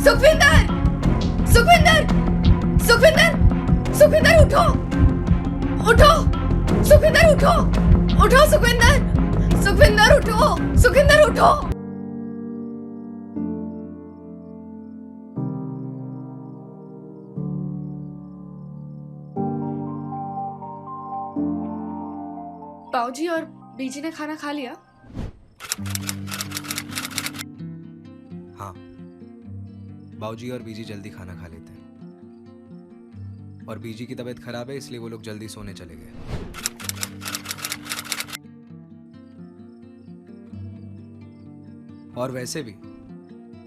सुखविंदर, सुखविंदर, सुखविंदर, सुखविंदर उठो, उठो, सुखविंदर उठो, उठो सुखविंदर, सुखविंदर उठो, सुखविंदर उठो। बाऊजी और बीजी ने खाना खा लिया? हाँ, बाऊजी और बीजी जल्दी खाना खा लेते हैं और बीजी की तबीयत खराब है इसलिए वो लोग जल्दी सोने चले गए। और वैसे भी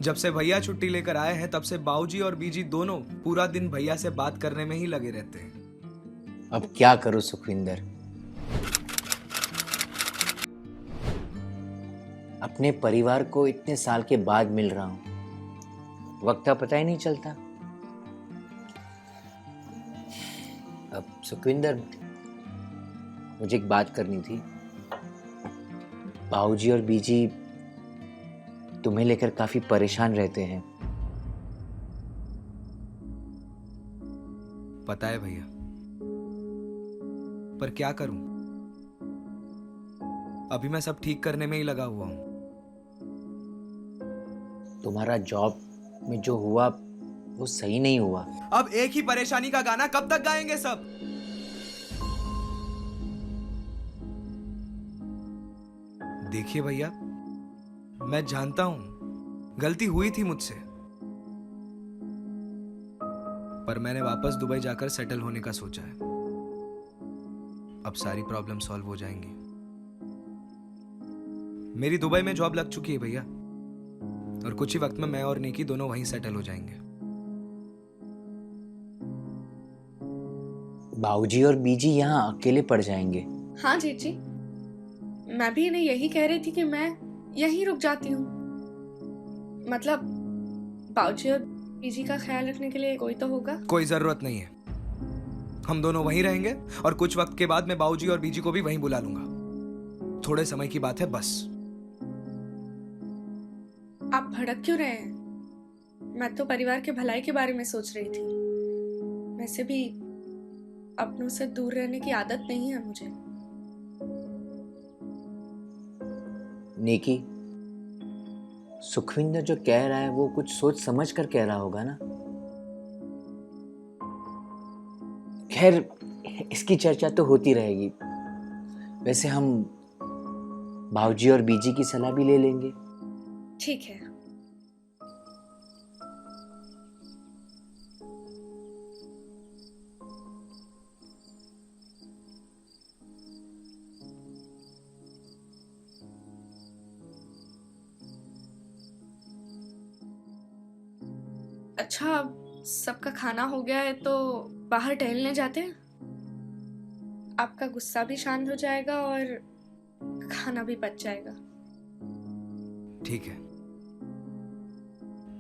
जब से भैया छुट्टी लेकर आए हैं तब से बाऊजी और बीजी दोनों पूरा दिन भैया से बात करने में ही लगे रहते हैं। अब क्या करूं सुखविंदर, अपने परिवार को इतने साल के बाद मिल रहा हूं, वक्त का पता ही नहीं चलता। अब सुखविंदर, मुझे एक बात करनी थी। बाऊजी और बीजी तुम्हें लेकर काफी परेशान रहते हैं। पता है भैया, पर क्या करूं, अभी मैं सब ठीक करने में ही लगा हुआ हूं। तुम्हारा जॉब में जो हुआ वो सही नहीं हुआ। अब एक ही परेशानी का गाना कब तक गाएंगे सब? देखिए भैया, मैं जानता हूं गलती हुई थी मुझसे, पर मैंने वापस दुबई जाकर सेटल होने का सोचा है। अब सारी प्रॉब्लम सॉल्व हो जाएंगी। मेरी दुबई में जॉब लग चुकी है भैया, और कुछ ही वक्त में मैं और नेकी दोनों वहीं सेटल हो जाएंगे। बाऊजी और बीजी यहाँ अकेले पड़ जाएंगे। हाँ जीजी, मैं भी इन्हें यही कह रही थी कि मैं यहीं रुक जाती हूँ। मतलब बाऊजी और बीजी का ख्याल रखने के लिए कोई तो होगा। कोई जरूरत नहीं है, हम दोनों वहीं रहेंगे और कुछ वक्त के बाद मैं बाऊजी और बीजी को भी वहीं बुला लूंगा। थोड़े समय की बात है बस। आप भड़क क्यों रहे हैं? मैं तो परिवार के भलाई के बारे में सोच रही थी। वैसे भी अपनों से दूर रहने की आदत नहीं है मुझे। नेकी, सुखविंदर जो कह रहा है वो कुछ सोच समझ कर कह रहा होगा ना। खैर, इसकी चर्चा तो होती रहेगी। वैसे हम बाऊजी और बीजी की सलाह भी ले लेंगे। ठीक है। अच्छा, अब सबका खाना हो गया है तो बाहर टहलने जाते हैं। आपका गुस्सा भी शांत हो जाएगा और खाना भी पच जाएगा। ठीक है।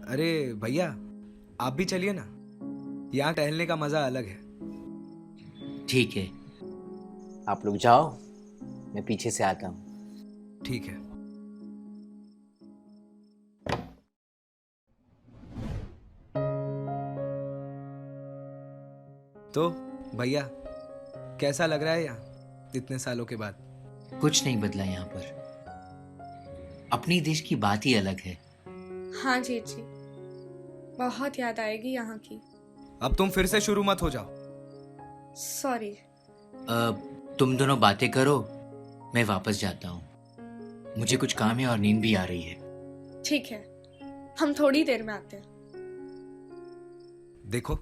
अरे भैया, आप भी चलिए ना, यहाँ टहलने का मजा अलग है। ठीक है, आप लोग जाओ, मैं पीछे से आता हूँ। ठीक है। तो भैया, कैसा लग रहा है यहाँ इतने सालों के बाद? कुछ नहीं बदला यहाँ पर। अपनी देश की बात ही अलग है। हाँ जीजी, बहुत याद आएगी यहाँ की। अब तुम फिर से शुरू मत हो जाओ। सॉरी। तुम दोनों बातें करो, मैं वापस जाता हूँ। मुझे कुछ काम है और नींद भी आ रही है। ठीक है, हम थोड़ी देर में आते हैं। देखो,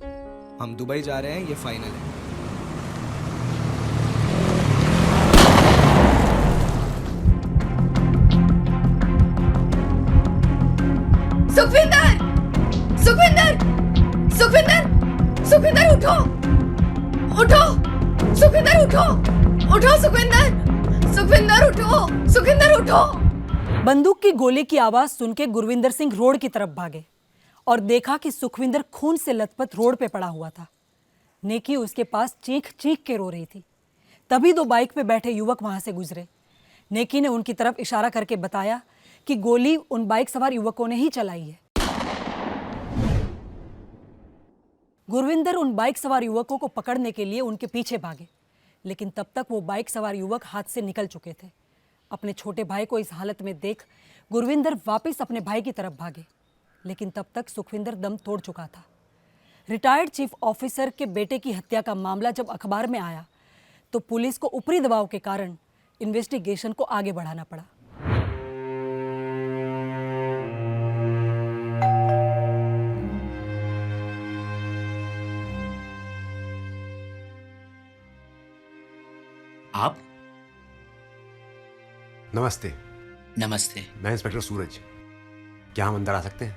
हम दुबई जा रहे हैं, ये फाइनल है। सुखविंदर, सुखविंदर, सुखविंदर, सुखविंदर उठो, उठो, सुखविंदर उठो, उठो सुखविंदर, सुखविंदर उठो, सुखविंदर उठो। बंदूक की गोली की आवाज सुन के गुरविंदर सिंह रोड की तरफ भागे और देखा कि सुखविंदर खून से लथपथ रोड पे पड़ा हुआ था। नेकी उसके पास चीख चीख के रो रही थी। तभी दो बाइक पे बैठे युवक वहां से गुजरे। नेकी ने उनकी तरफ इशारा करके बताया कि गोली उन बाइक सवार युवकों ने ही चलाई है। गुरविंदर उन बाइक सवार युवकों को पकड़ने के लिए उनके पीछे भागे, लेकिन तब तक वो बाइक सवार युवक हाथ से निकल चुके थे। अपने छोटे भाई को इस हालत में देख गुरविंदर वापस अपने भाई की तरफ भागे, लेकिन तब तक सुखविंदर दम तोड़ चुका था। रिटायर्ड चीफ ऑफिसर के बेटे की हत्या का मामला जब अखबार में आया तो पुलिस को ऊपरी दबाव के कारण इन्वेस्टिगेशन को आगे बढ़ाना पड़ा। आप? नमस्ते, नमस्ते। मैं इंस्पेक्टर सूरज। क्या हम अंदर आ सकते हैं?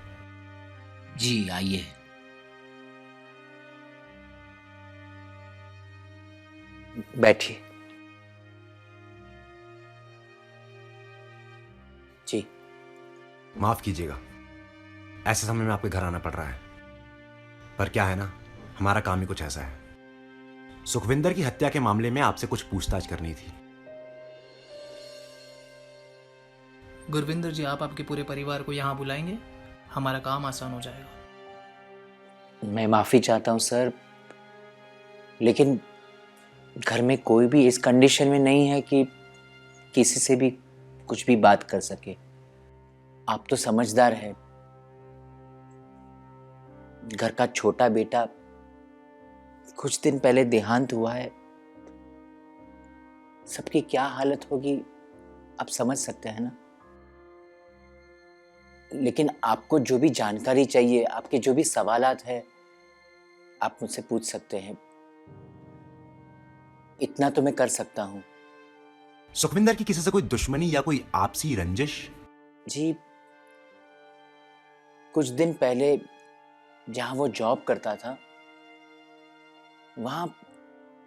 जी आइए। बैठिए। जी। माफ कीजिएगा, ऐसे समय में आपके घर आना पड़ रहा है, पर क्या है ना, हमारा काम ही कुछ ऐसा है। सुखविंदर की हत्या के मामले में आपसे कुछ पूछताछ करनी थी। गुरविंदर जी, आप आपके पूरे परिवार को यहाँ बुलाएंगे, हमारा काम आसान हो जाएगा। मैं माफ़ी चाहता हूँ सर, लेकिन घर में कोई भी इस कंडीशन में नहीं है कि किसी से भी कुछ भी बात कर सके। आप तो समझदार हैं। घर का छोटा बेटा कुछ दिन पहले देहांत हुआ है। सबकी क्या हालत होगी आप समझ सकते हैं ना। लेकिन आपको जो भी जानकारी चाहिए, आपके जो भी सवालात है, आप मुझसे पूछ सकते हैं। इतना तो मैं कर सकता हूं। सुखविंदर की किसी से कोई दुश्मनी या कोई आपसी रंजिश? जी, कुछ दिन पहले जहां वो जॉब करता था, वहां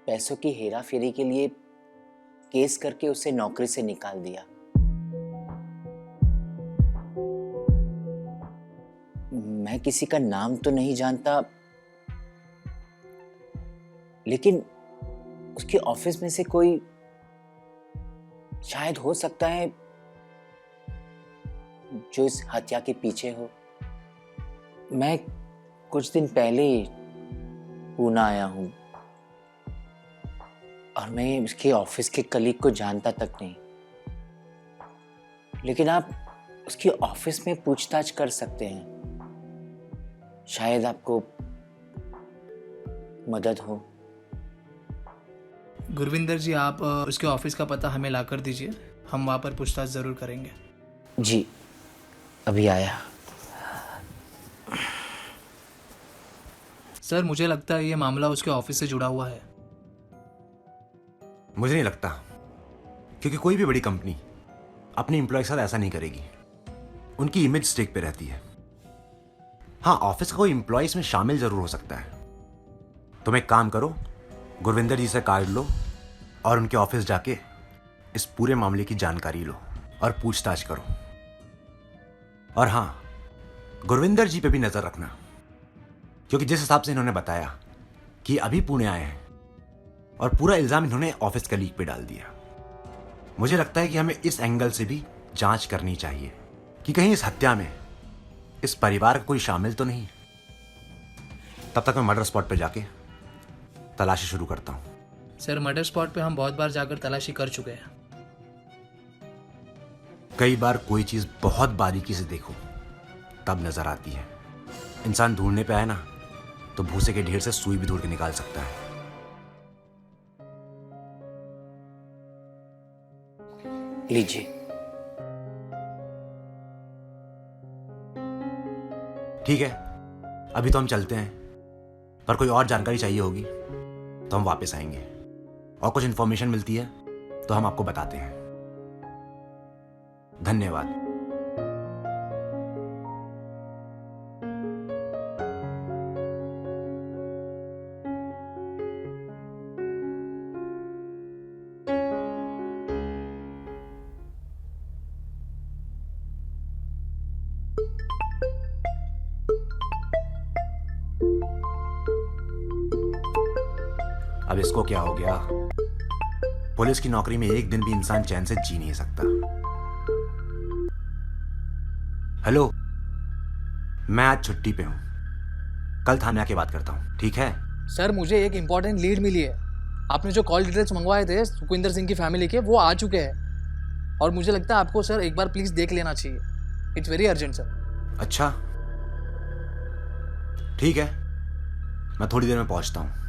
पैसों की हेरा फेरी के लिए केस करके उसे नौकरी से निकाल दिया। मैं किसी का नाम तो नहीं जानता, लेकिन उसके ऑफिस में से कोई शायद हो सकता है जो इस हत्या के पीछे हो। मैं कुछ दिन पहले पूना आया हूं और मैं उसके ऑफिस के कलीग को जानता तक नहीं, लेकिन आप उसके ऑफिस में पूछताछ कर सकते हैं, शायद आपको मदद हो। गुरविंदर जी, आप उसके ऑफिस का पता हमें ला कर दीजिए, हम वहाँ पर पूछताछ ज़रूर करेंगे। जी, अभी आया। सर, मुझे लगता है ये मामला उसके ऑफिस से जुड़ा हुआ है। मुझे नहीं लगता, क्योंकि कोई भी बड़ी कंपनी अपने एम्प्लॉय के साथ ऐसा नहीं करेगी। उनकी इमेज स्टेक पे रहती है। हाँ, ऑफिस का कोई एम्प्लॉय इसमें शामिल जरूर हो सकता है। तुम एक काम करो, गुरविंदर जी से कार्ड लो और उनके ऑफिस जाके इस पूरे मामले की जानकारी लो और पूछताछ करो। और हाँ, गुरविंदर जी पे भी नजर रखना, क्योंकि जिस हिसाब से इन्होंने बताया कि अभी पुणे आए हैं और पूरा इल्जाम इन्होंने ऑफिस कलीग पे डाल दिया, मुझे लगता है कि हमें इस एंगल से भी जांच करनी चाहिए कि कहीं इस हत्या में इस परिवार का कोई शामिल तो नहीं। तब तक मैं मर्डर स्पॉट पे जाके तलाशी शुरू करता हूं। सर, मर्डर स्पॉट पे हम बहुत बार जाकर तलाशी कर चुके हैं। कई बार कोई चीज बहुत बारीकी से देखो तब नजर आती है। इंसान ढूंढने पे आए ना, तो भूसे के ढेर से सुई भी ढूंढ के निकाल सकता है। लीजिए। ठीक है, अभी तो हम चलते हैं, पर कोई और जानकारी चाहिए होगी तो हम वापस आएंगे, और कुछ इंफॉर्मेशन मिलती है तो हम आपको बताते हैं। धन्यवाद। अब इसको क्या हो गया? पुलिस की नौकरी में एक दिन भी इंसान चैन से जी नहीं सकता। हेलो, मैं आज छुट्टी पे हूं, कल थाने आके बात करता हूँ, ठीक है? सर मुझे एक इम्पॉर्टेंट लीड मिली है। आपने जो कॉल डिटेल्स मंगवाए थे सुखविंदर सिंह की फैमिली के, वो आ चुके हैं और मुझे लगता है आपको सर एक बार प्लीज़ देख लेना चाहिए। It's very urgent sir. अच्छा, ठीक है, मैं थोड़ी देर में पहुंचता हूँ।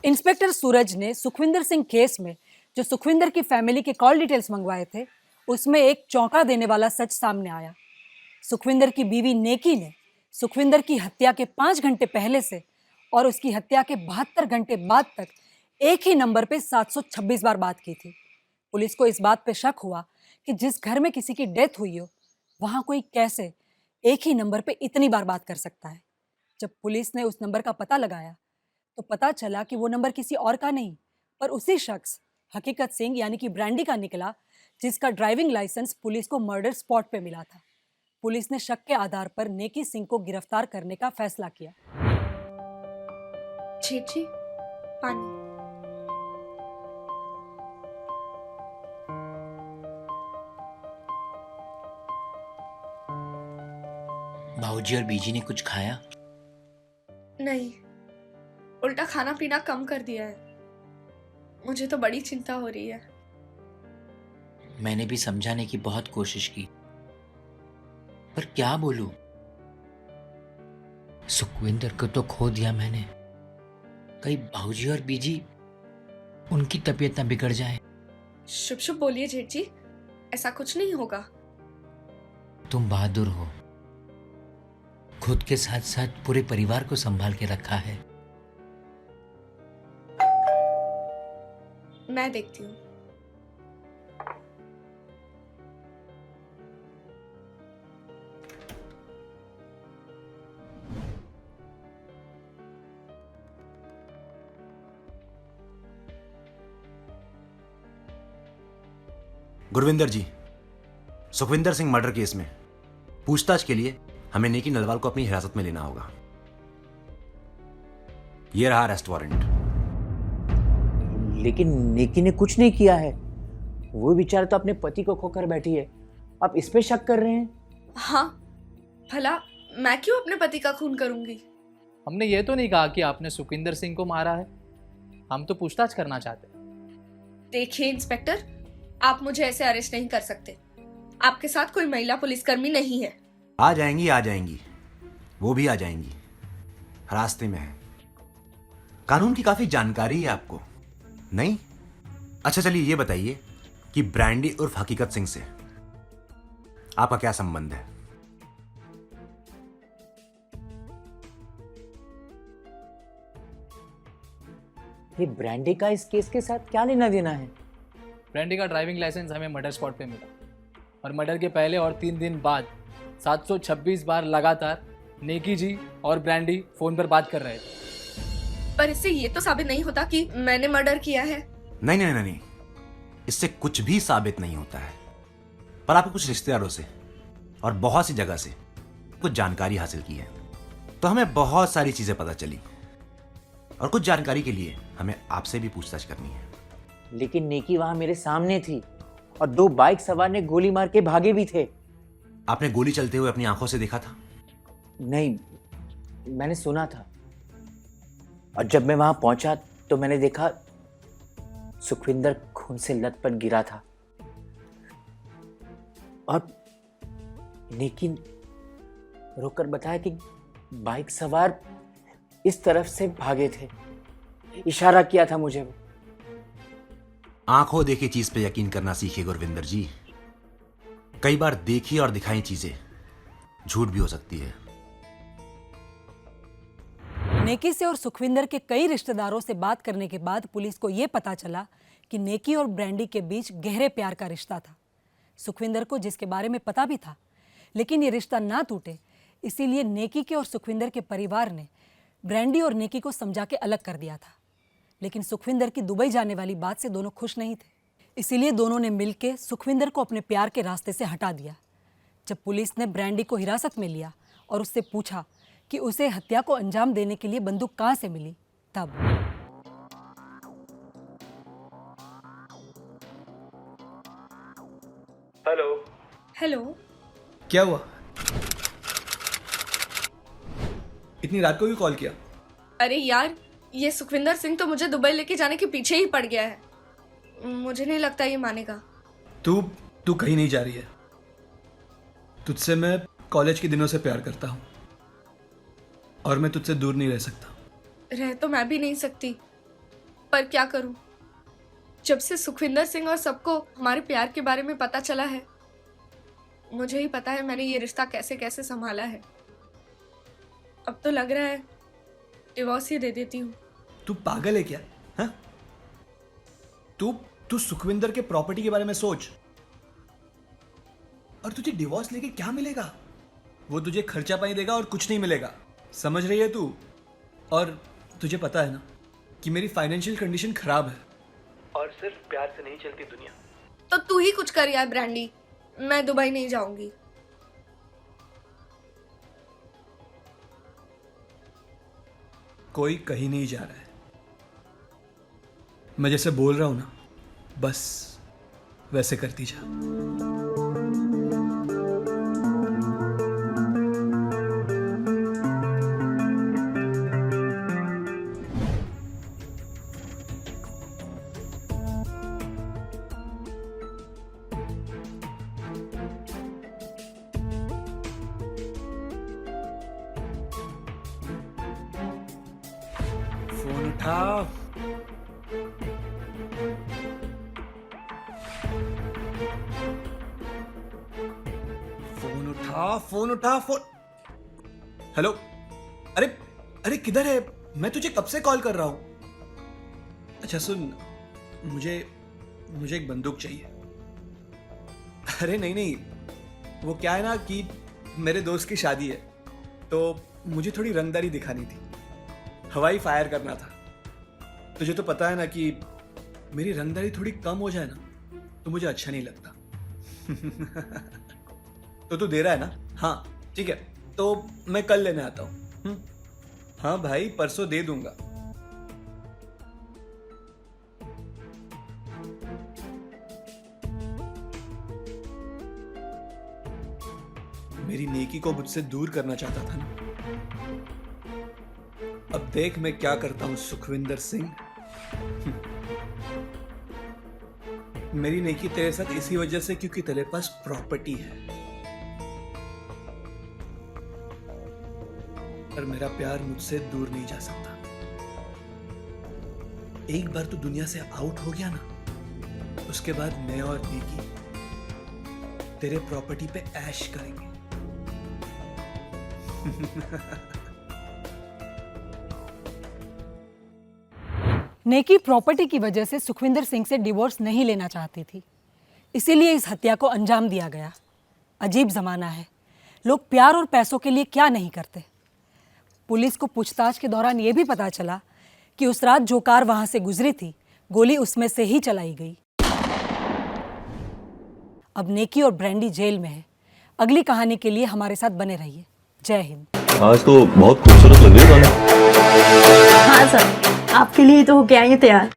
इंस्पेक्टर सूरज ने सुखविंदर सिंह केस में जो सुखविंदर की फैमिली के कॉल डिटेल्स मंगवाए थे, उसमें एक चौंका देने वाला सच सामने आया। सुखविंदर की बीवी नेकी ने सुखविंदर की हत्या के 5 घंटे पहले से और उसकी हत्या के 72 घंटे बाद तक एक ही नंबर पे 726 बार बात की थी। पुलिस को इस बात पे शक हुआ कि जिस घर में किसी की डेथ हुई हो, वहां कोई कैसे एक ही नंबर पे इतनी बार बात कर सकता है। जब पुलिस ने उस नंबर का पता लगाया तो पता चला कि वो नंबर किसी और का नहीं, पर उसी शख्स हकीकत सिंह यानी कि ब्रांडी का निकला, जिसका ड्राइविंग लाइसेंस पुलिस को मर्डर स्पॉट पे मिला था। पुलिस ने शक के आधार पर नेकी सिंह को गिरफ्तार करने का फैसला किया। जेठ जी, पानी। भाऊजी और बीजी ने कुछ खाया? नहीं, उल्टा खाना पीना कम कर दिया है। मुझे तो बड़ी चिंता हो रही है। मैंने भी समझाने की बहुत कोशिश की, पर क्या बोलूं? सुखविंदर को तो खो दिया मैंने। कहीं भाऊजी और बीजी उनकी तबीयत ना बिगड़ जाए। शुभ शुभ बोलिए जेठ जी, ऐसा कुछ नहीं होगा। तुम बहादुर हो, खुद के साथ साथ पूरे परिवार को संभाल के रखा है। मैं देखती हूँ। गुरविंदर जी, सुखविंदर सिंह मर्डर केस में पूछताछ के लिए हमें नेकी नलवाल को अपनी हिरासत में लेना होगा। यह रहा अरेस्ट वारंट। लेकिन नेकी ने कुछ नहीं किया है। वो बेचारा तो अपने पति को खोकर बैठी है, आप इस पे शक कर रहे हैं? हाँ, भला मैं क्यों अपने पति का खून करूंगी? हमने ये तो नहीं कहा कि आपने सुखविंदर सिंह को मारा है। हम तो पूछताछ करना चाहते हैं। देखिए इंस्पेक्टर, आप मुझे ऐसे अरेस्ट नहीं कर सकते। आपके साथ कोई महिला पुलिसकर्मी नहीं है। आ जाएंगी, वो भी आ जाएंगी, रास्ते में है। कानून की काफी जानकारी है आपको, नहीं? अच्छा चलिए ये बताइए कि ब्रांडी उर्फ हकीकत सिंह से आपका क्या संबंध है? ये ब्रांडी का इस केस के साथ क्या लेना देना है? ब्रांडी का ड्राइविंग लाइसेंस हमें मर्डर स्पॉट पे मिला और मर्डर के पहले और 3 दिन बाद 726 बार लगातार नेकी जी और ब्रांडी फोन पर बात कर रहे थे। पर इससे ये तो साबित नहीं होता कि मैंने मर्डर किया है। नहीं, इससे कुछ भी साबित नहीं होता है। पर आपने कुछ रिश्तेदारों से और बहुत सी जगह से कुछ जानकारी हासिल की है, तो हमें बहुत सारी चीजें पता चली और कुछ जानकारी के लिए हमें आपसे भी पूछताछ करनी है। लेकिन नेकी वहां मेरे सामने थी और 2 बाइक सवार ने गोली मार के भागे भी थे। आपने गोली चलते हुए अपनी आंखों से देखा था? नहीं, मैंने सुना था और जब मैं वहां पहुंचा तो मैंने देखा सुखविंदर खून से लथपथ गिरा था और नेकी रोककर बताया कि बाइक सवार इस तरफ से भागे थे। इशारा किया था मुझे। आंखों देखी चीज पे यकीन करना सीखिए गुरविंदर जी। कई बार देखी और दिखाई चीजें झूठ भी हो सकती है। नेकी से और सुखविंदर के कई रिश्तेदारों से बात करने के बाद पुलिस को यह पता चला कि नेकी और ब्रांडी के बीच गहरे प्यार का रिश्ता था। सुखविंदर को जिसके बारे में पता भी था, लेकिन ये रिश्ता ना टूटे इसीलिए नेकी के और सुखविंदर के परिवार ने ब्रांडी और नेकी को समझा के अलग कर दिया था। लेकिन सुखविंदर की दुबई जाने वाली बात से दोनों खुश नहीं थे, इसीलिए दोनों ने मिलकर सुखविंदर को अपने प्यार के रास्ते से हटा दिया। जब पुलिस ने ब्रांडी को हिरासत में लिया और उससे पूछा कि उसे हत्या को अंजाम देने के लिए बंदूक कहां से मिली, तब हेलो। क्या हुआ? इतनी रात को क्यों कॉल किया? अरे यार, ये सुखविंदर सिंह तो मुझे दुबई लेके जाने के पीछे ही पड़ गया है। मुझे नहीं लगता ये मानेगा। तू कहीं नहीं जा रही है। तुझसे मैं कॉलेज के दिनों से प्यार करता हूँ और मैं तुझसे दूर नहीं रह सकता। रह तो मैं भी नहीं सकती, पर क्या करूं? जब से सुखविंदर सिंह और सबको हमारे प्यार के बारे में पता चला है, मुझे ही पता है मैंने ये रिश्ता कैसे कैसे संभाला है। अब तो लग रहा है डिवोर्स ही दे देती हूँ। तू पागल है क्या? हाँ, तू सुखविंदर के प्रॉपर्टी के बारे में सोच। और तुझे डिवोर्स लेके क्या मिलेगा? वो तुझे खर्चा पानी देगा और कुछ नहीं मिलेगा। समझ रही है तू? और तुझे पता है ना कि मेरी फाइनेंशियल कंडीशन खराब है और सिर्फ प्यार से नहीं चलती दुनिया। तो तू ही कुछ कर यार ब्रांडी, मैं दुबई नहीं जाऊंगी। कोई कहीं नहीं जा रहा है। मैं जैसे बोल रहा हूं ना, बस वैसे करती जा। फोन उठाओ। फोन उठा। हेलो। अरे किधर है? मैं तुझे कब से कॉल कर रहा हूं। अच्छा सुन, मुझे एक बंदूक चाहिए। अरे नहीं, वो क्या है ना कि मेरे दोस्त की शादी है, तो मुझे थोड़ी रंगदारी दिखानी थी, हवाई फायर करना था। तुझे तो पता है ना कि मेरी रंगदारी थोड़ी कम हो जाए ना तो मुझे अच्छा नहीं लगता। तो तू दे रहा है ना? हाँ ठीक है, तो मैं कल लेने आता हूँ। हाँ भाई, परसों दे दूंगा। मेरी नेकी को मुझसे दूर करना चाहता था ना। अब देख मैं क्या करता हूं सुखविंदर सिंह। मेरी नेकी तेरे साथ इसी वजह से क्योंकि तेरे पास प्रॉपर्टी है, पर मेरा प्यार मुझसे दूर नहीं जा सकता। एक बार तू दुनिया से आउट हो गया ना, उसके बाद मैं और नेकी तेरे प्रॉपर्टी पे ऐश करेंगे। नेकी प्रॉपर्टी की वजह से सुखविंदर सिंह से डिवोर्स नहीं लेना चाहती थी, इसीलिए इस हत्या को अंजाम दिया गया। अजीब ज़माना है, लोग प्यार और पैसों के लिए क्या नहीं करते। पुलिस को पूछताछ के दौरान ये भी पता चला कि उस रात जो कार वहां से गुजरी थी, गोली उसमें से ही चलाई गई। अब नेकी और ब्रांडी जेल में है। अगली कहानी के लिए हमारे साथ बने रहिए। जय हिंद। आज तो बहुत खूबसूरत लग रही है। हाँ सर, आपके लिए तो हो गया ये तैयार।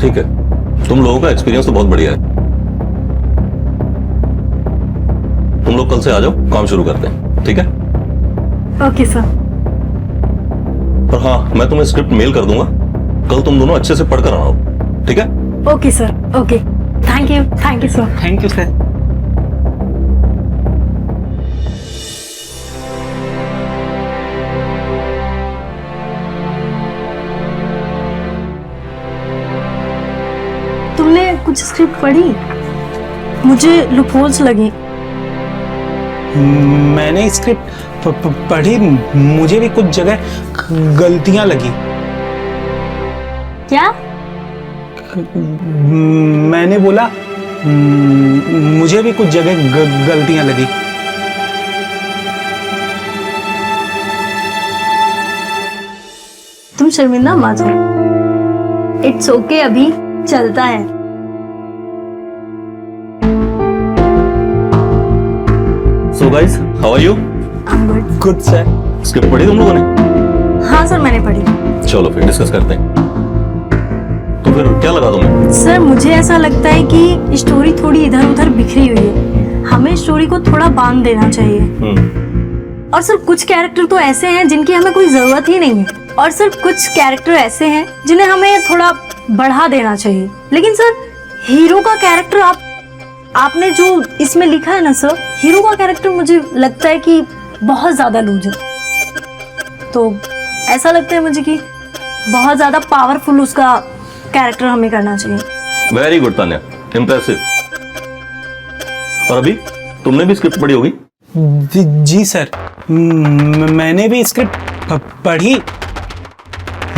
ठीक है, तुम लोगों का एक्सपीरियंस तो बहुत बढ़िया है। तुम लोग कल से आ जाओ, काम शुरू करते हैं। ठीक है? Okay sir. और हाँ, मैं तुम्हें स्क्रिप्ट मेल कर दूंगा, कल तुम दोनों अच्छे से पढ़कर आना। ठीक है? Okay sir. Okay, thank you sir. Thank you sir. कुछ स्क्रिप्ट पढ़ी? मुझे लूपहोल्स लगी। मैंने स्क्रिप्ट पढ़ी, मुझे भी कुछ जगह गलतियां लगी। क्या? मैंने बोला मुझे भी कुछ जगह गलतियां लगी। तुम शर्मिंदा मत हो। इट्स ओके, अभी चलता है। So guys, how are you? I'm good। Good sir. Script पढ़ी तुम लोगों ने? हाँ सर, मैंने पढ़ी। चलो फिर डिस्कस करते हैं। तो फिर क्या लगा तुम्हें? सर मुझे ऐसा लगता है कि स्टोरी थोड़ी इधर उधर बिखरी हुई है, हमें स्टोरी को थोड़ा बांध देना चाहिए। और सर कुछ कैरेक्टर तो ऐसे हैं जिनकी हमें कोई जरूरत ही नहीं है, और सर कुछ कैरेक्टर ऐसे हैं जिन्हें हमें थोड़ा बढ़ा देना चाहिए। लेकिन सर हीरो का कैरेक्टर आपने जो इसमें लिखा है ना सर, हीरो का कैरेक्टर मुझे लगता है कि बहुत ज्यादा लूज है। तो ऐसा लगता है मुझे कि बहुत ज्यादा पावरफुल उसका कैरेक्टर हमें करना चाहिए। Very good Tanya, impressive. और अभी तुमने भी स्क्रिप्ट पढ़ी होगी? जी सर, मैंने भी स्क्रिप्ट पढ़ी।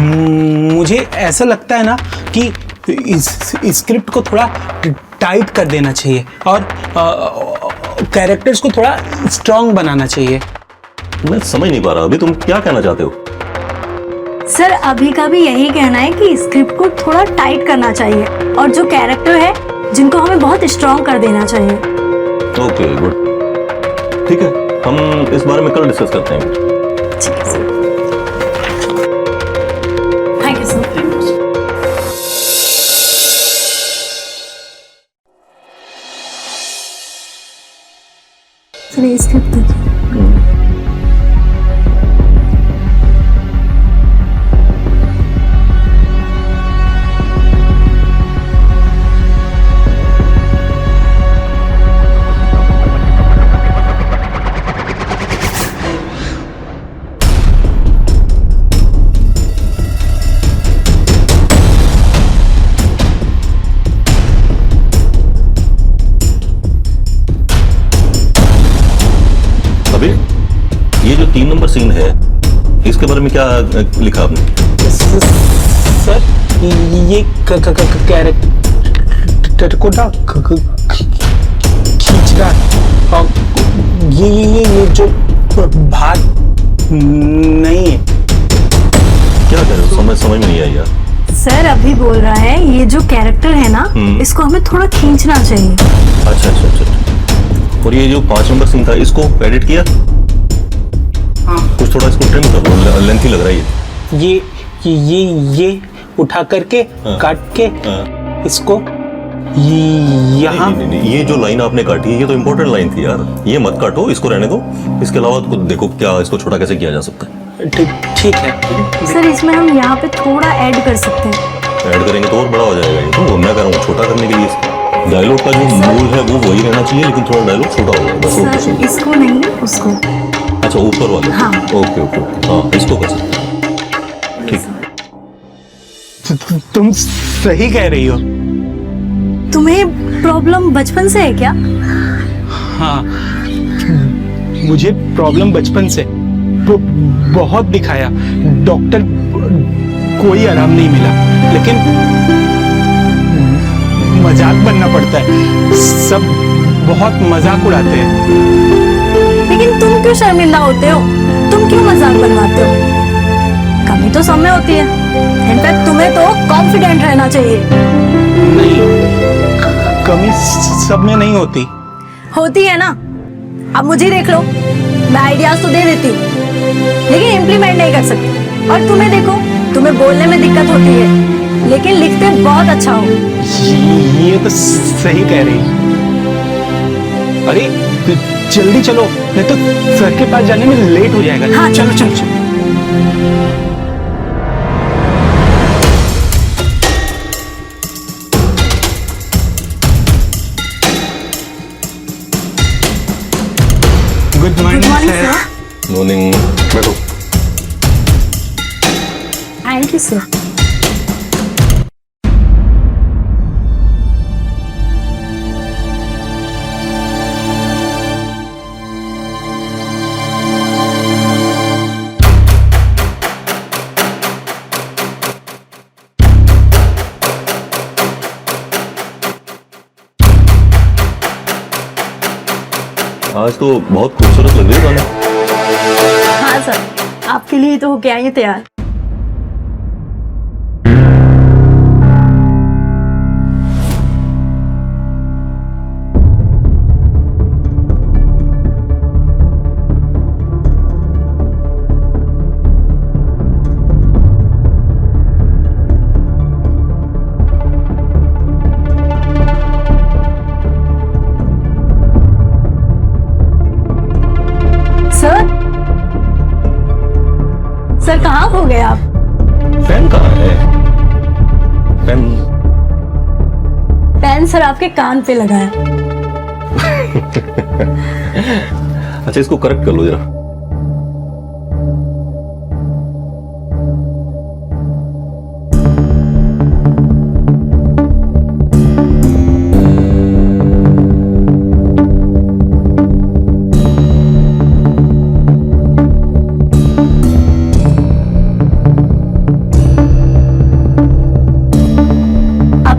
मुझे ऐसा लगता है ना कि इस स्क्रिप्ट को थोड़ा टाइट कर देना चाहिए और कैरेक्टर्स को थोड़ा स्ट्रॉन्ग बनाना चाहिए। मैं समझ नहीं पा रहा, अभी तुम क्या कहना चाहते हो? सर अभी का भी यही कहना है कि स्क्रिप्ट को थोड़ा टाइट करना चाहिए और जो कैरेक्टर है जिनको हमें बहुत स्ट्रॉन्ग कर देना चाहिए। ओके गुड, ठीक है, हम इस बारे में कल डिस्कस करते हैं। ठीक है sir, thank you sir. Sir ये स्क्रिप्ट देखिए। ये जो 3 नंबर सीन है, इसके बारे में क्या लिखा आपने? सर ये कैरेक्टर को ना खींच रहा है और ये जो भाग नहीं है। क्या कह रहे हो? समझ में नहीं आई यार। सर अभी बोल रहा है ये जो कैरेक्टर है ना, इसको हमें थोड़ा खींचना चाहिए। अच्छा। और ये जो 5 नंबर सीन था, इसको एडिट किया? कुछ थोड़ा इसको ट्रिम कर दो, लेंथी लग रहा है ये उठा करके काट के इसको यहाँ। नहीं, ये जो लाइन आपने काटी है ये तो इम्पोर्टेंट लाइन थी यार, ये मत काटो, इसको रहने दो। इसके अलावा कुछ देखो क्या इसको छोटा कैसे किया जा सकता है। ठीक है सर इसमें हम यहाँ पे थोड़ा ऐड कर सकते हैं। ऐड करेंगे तो और बड़ा हो जाएगा ये। तो मैं कह रहा हूँ छोटा करने के लिए डायलॉग का जो मूल है वो वही रहना चाहिए, लेकिन थोड़ा डायलॉग छोटा हो जाएगा। सर इसको नहीं, उसको। अच्छा ऊपर वाले? हाँ। ओके हाँ, इसको कर सकते हैं। ठीक है। तुम सही कह रही हो। तुम्हें प्रॉब्लम बचपन से है क्या? हाँ, मुझे प्रॉब्लम बचपन से बहुत दिखाया, डॉक्टर कोई आराम नहीं मिला, लेकिन मजाक बनना पड़ता है, सब बहुत मजाक उड़ाते हैं। लेकिन तुम क्यों शर्मिंदा होते हो? तुम क्यों मजाक बनवाते हो? कमी तो सब में होती है। इनफैक्ट तुम्हें तो कॉन्फिडेंट रहना चाहिए। नहीं, कमी सब में नहीं होती। होती है ना। अब मुझे देख लो, मैं आइडियाज तो दे देती हूँ लेकिन इम्प्लीमेंट नहीं कर सकती। और तुम्हें देखो, तुम्हें बोलने में दिक्कत होती है लेकिन लिखते बहुत अच्छा हो। ये तो सही कह रही। अरे जल्दी चलो, नहीं तो सर के पास जाने में लेट हो जाएगा। हाँ, चलो चलो चलो। Good morning sir. मॉर्निंग, बैठो। Thank you sir. आज तो बहुत खूबसूरत लग रही है तान्या। हाँ सर, आपके लिए तो हो गया ये तैयार। सर कहाँ हो गए आप? पेन कहाँ है? पेन पेन सर आपके कान पे लगा है। अच्छा, इसको करेक्ट कर लो जरा।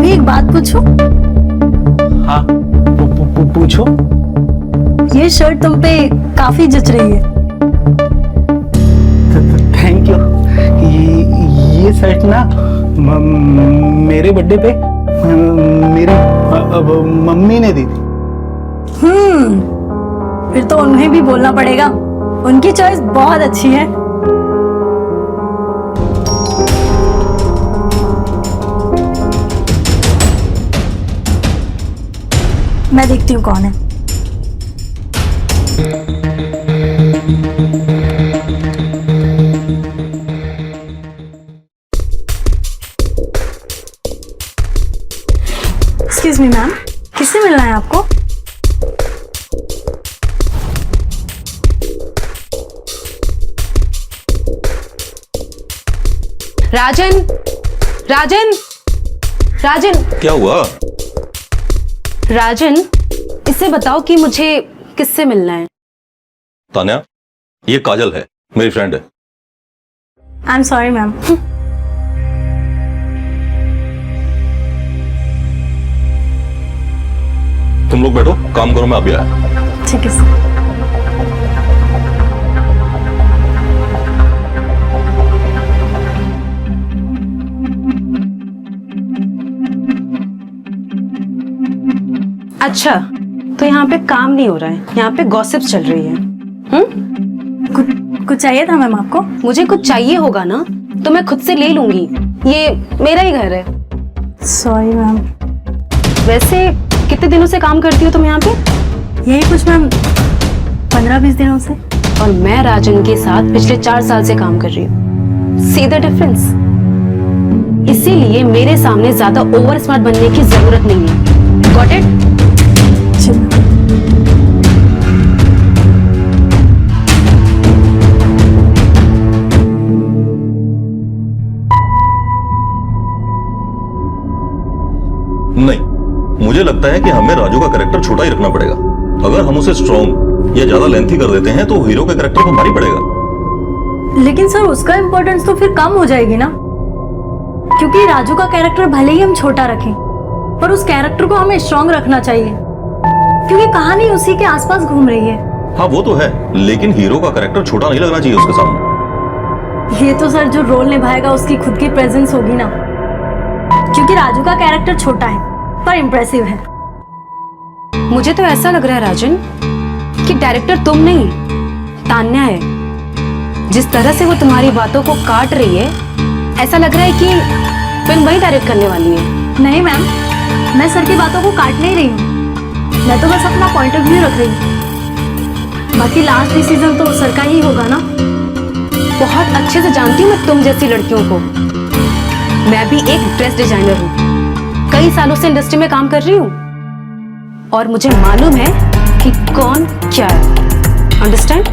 एक बात पूछूं? हाँ, पूछो। ये शर्ट तुम पे काफी जच रही है। Thank you. ये शर्ट ना मेरे बर्थडे पे मेरी मम्मी ने दी थी। फिर तो उन्हें भी बोलना पड़ेगा, उनकी चॉइस बहुत अच्छी है। मैं देखती हूँ कौन है। एक्सक्यूज मी मैम, किससे मिलना है आपको? राजन, राजन, राजन। क्या हुआ? राजन, इससे बताओ कि मुझे किससे मिलना है। तान्या, ये काजल है, मेरी फ्रेंड है। I am sorry ma'am. तुम लोग बैठो, काम करो, मैं अभी आया। ठीक है सर। अच्छा, तो यहाँ पे काम नहीं हो रहा है, यहाँ पे गॉसिप चल रही है। कुछ चाहिए था मैम आपको? मुझे कुछ चाहिए होगा ना तो मैं खुद से ले लूंगी, ये मेरा ही घर है। Sorry ma'am. वैसे कितने दिनों से काम करती हो तुम यहाँ पे? यही कुछ मैम 15-20 दिनों से। और मैं राजन के साथ पिछले 4 साल से काम कर रही हूँ। See the difference? इसीलिए मेरे सामने ज्यादा ओवर स्मार्ट बनने की जरूरत नहीं है। Got it? नहीं, मुझे लगता है कि हमें राजू का कैरेक्टर छोटा ही रखना पड़ेगा। अगर हम उसे स्ट्रॉन्ग या ज्यादा लेंथी कर देते हैं तो हीरो के कैरेक्टर को भारी पड़ेगा। लेकिन सर उसका इम्पोर्टेंस तो फिर कम हो जाएगी ना, क्योंकि राजू का कैरेक्टर भले ही हम छोटा रखें पर उस कैरेक्टर को हमें स्ट्रॉन्ग रखना चाहिए, क्योंकि कहानी उसी के आसपास घूम रही है। हाँ वो तो है, लेकिन हीरो का कैरेक्टर छोटा नहीं लगना चाहिए उसके सामने। ये तो सर जो रोल निभाएगा उसकी खुद की प्रेजेंस होगी ना, क्योंकि राजू का कैरेक्टर छोटा है पर इम्प्रेसिव है। मुझे तो ऐसा लग रहा है राजन कि डायरेक्टर तुम नहीं तान्या है। जिस तरह से वो तुम्हारी बातों को काट रही है, ऐसा लग रहा है कि फिल्म वही डायरेक्ट करने वाली है। नहीं मैम, मैं सर की बातों को काट नहीं रही हूँ, मैं तो बस अपना पॉइंट ऑफ व्यू रख रही हूँ। बाकी लास्ट डिसीजन तो सर का ही होगा ना। बहुत अच्छे से जानती हूँ मैं तुम जैसी लड़कियों को। मैं भी एक ड्रेस डिजाइनर हूँ, कई सालों से इंडस्ट्री में काम कर रही हूँ और मुझे मालूम है कि कौन क्या है। अंडरस्टैंड?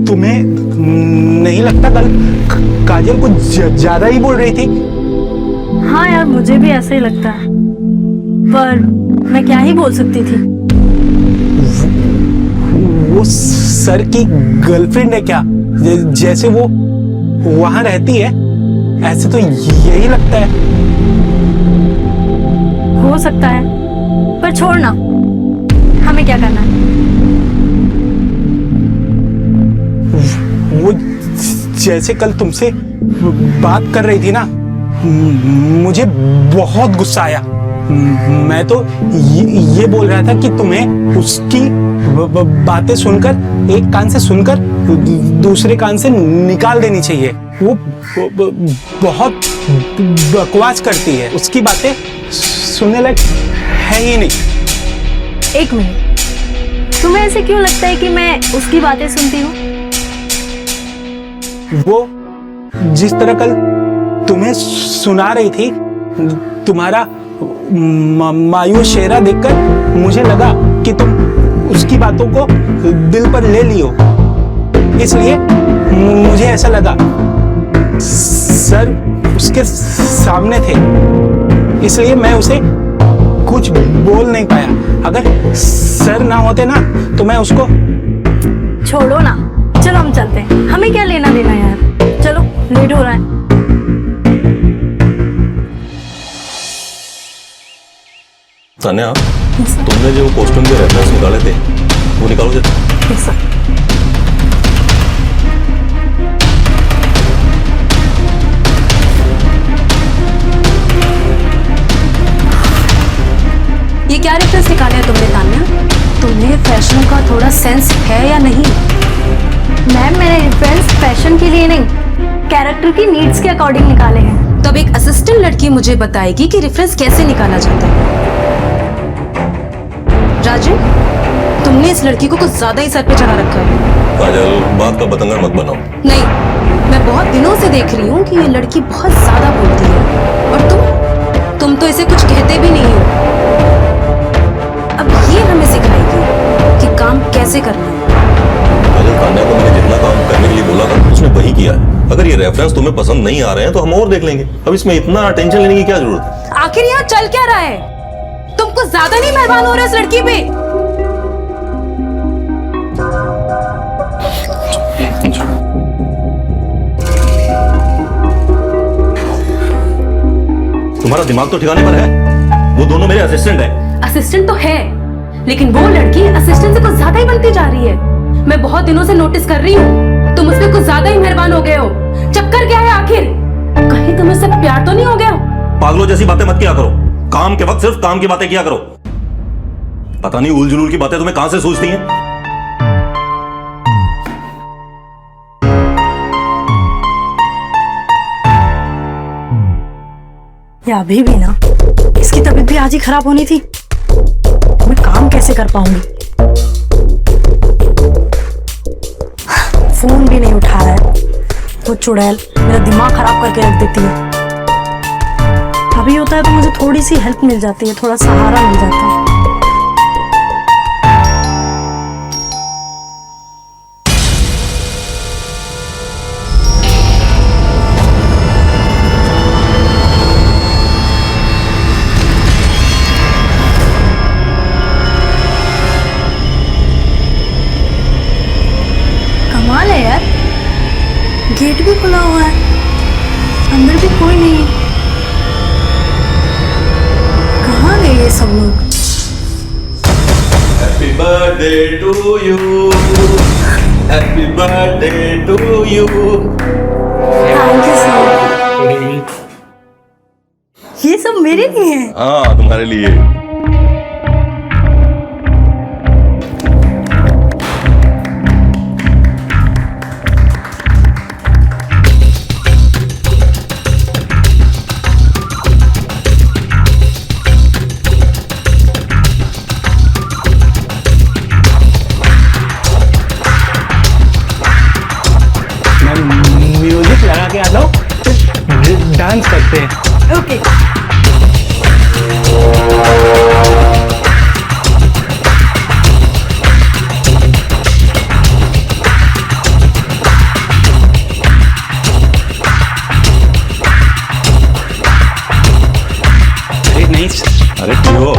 तुम्हें नहीं लगता कल काजल कुछ ज्यादा ही बोल रही थी? हाँ यार, मुझे भी ऐसा ही लगता है, पर मैं क्या ही बोल सकती थी। वो सर की गर्लफ्रेंड है क्या? जैसे वो वहां रहती है, ऐसे तो यही लगता है। हो सकता है, पर छोड़ना, हमें क्या करना है? वो जैसे कल तुमसे बात कर रही थी ना, मुझे बहुत गुस्सा आया। मैं तो ये बोल रहा था कि तुम्हें उसकी बातें सुनकर, एक कान से सुनकर दूसरे कान से निकाल देनी चाहिए। वो बहुत बकवास करती है, उसकी बातें सुनने लायक है ही नहीं। एक मिनट, तुम्हें ऐसे क्यों लगता है कि मैं उसकी बातें सुनती हूँ? वो जिस तरह कल तुम्हें सुना रही थी, तुम्हारा मायूस चेहरा देखकर मुझे लगा कि तुम उसकी बातों को दिल पर ले लियो, इसलिए मुझे ऐसा लगा। सर उसके सामने थे, इसलिए मैं उसे कुछ बोल नहीं पाया। अगर सर ना होते ना तो मैं उसको। छोड़ो ना, चलो हम चलते हैं, हमें क्या लेना देना यार, चलो लेट हो रहा है। तान्या, तुमने जो कॉस्ट्यूम के रेफरेंस निकाले थे वो निकालो जरा। ये क्या रेफरेंस निकाले हैं तुमने तान्या? तुम्हें फैशन का थोड़ा सेंस है या नहीं? मैम, मैंने रेफरेंस फैशन के लिए नहीं, कैरेक्टर की नीड्स के अकॉर्डिंग निकाले हैं। तब एक असिस्टेंट लड़की मुझे बताएगी कि रेफरेंस कैसे निकाला जाता है। राजन, तुमने इस लड़की को कुछ ज्यादा ही सर पे चढ़ा रखा है। काजल, बात का बतंगड़ मत बनाओ। नहीं, मैं बहुत दिनों से देख रही हूँ कि ये लड़की बहुत ज्यादा बोलती है, और तुम तो इसे कुछ कहते भी नहीं हो। अब ये हमें सिखाएगी कि काम कैसे करना है। काजल, तान्या को मैंने जितना काम करने के लिए बोला था उसने वही किया है। अगर ये रेफरेंस तुम्हें पसंद नहीं आ रहे हैं तो हम और देख लेंगे। अब इसमें इतना टेंशन लेने की क्या जरूरत है? आखिर यहाँ चल क्या रहा है? तुम कुछ ज्यादा नहीं मेहरबान हो रहे इस लड़की पे? तुम्हारा दिमाग तो ठिकाने पर है? वो दोनों मेरे असिस्टेंट हैं। असिस्टेंट तो है, लेकिन वो लड़की असिस्टेंट से कुछ ज्यादा ही बनती जा रही है। मैं बहुत दिनों से नोटिस कर रही हूँ, तुम उसमें कुछ ज्यादा ही मेहरबान हो गए हो। चक्कर क्या है आखिर? कहीं तुम उससे प्यार तो नहीं हो गया? पागलों जैसी बातें मत किया करो। काम के वक्त सिर्फ काम की बातें किया करो। पता नहीं उल जुलूल की बातें तुम्हें कहां से सूझती हैं। या अभी भी ना, इसकी तबीयत भी आज ही खराब होनी थी, मैं काम कैसे कर पाऊंगी? फोन भी नहीं उठा रहा है वो चुड़ैल, मेरा दिमाग खराब करके रख देती है। अभी होता है तो मुझे थोड़ी सी हेल्प मिल जाती है, थोड़ा सहारा मिल जाता है। कमाल है यार, गेट भी खुला हुआ है, अंदर भी कोई नहीं है। कहाँ गए ये सब लोग? Happy birthday to you, happy birthday to you. Thank you sir. ये सब मेरे लिए है? हाँ, तुम्हारे लिए। म्यूजिक लगा के आ जाओ, फिर डांस करते हैं। ओके। अरे नहीं, अरे क्यों?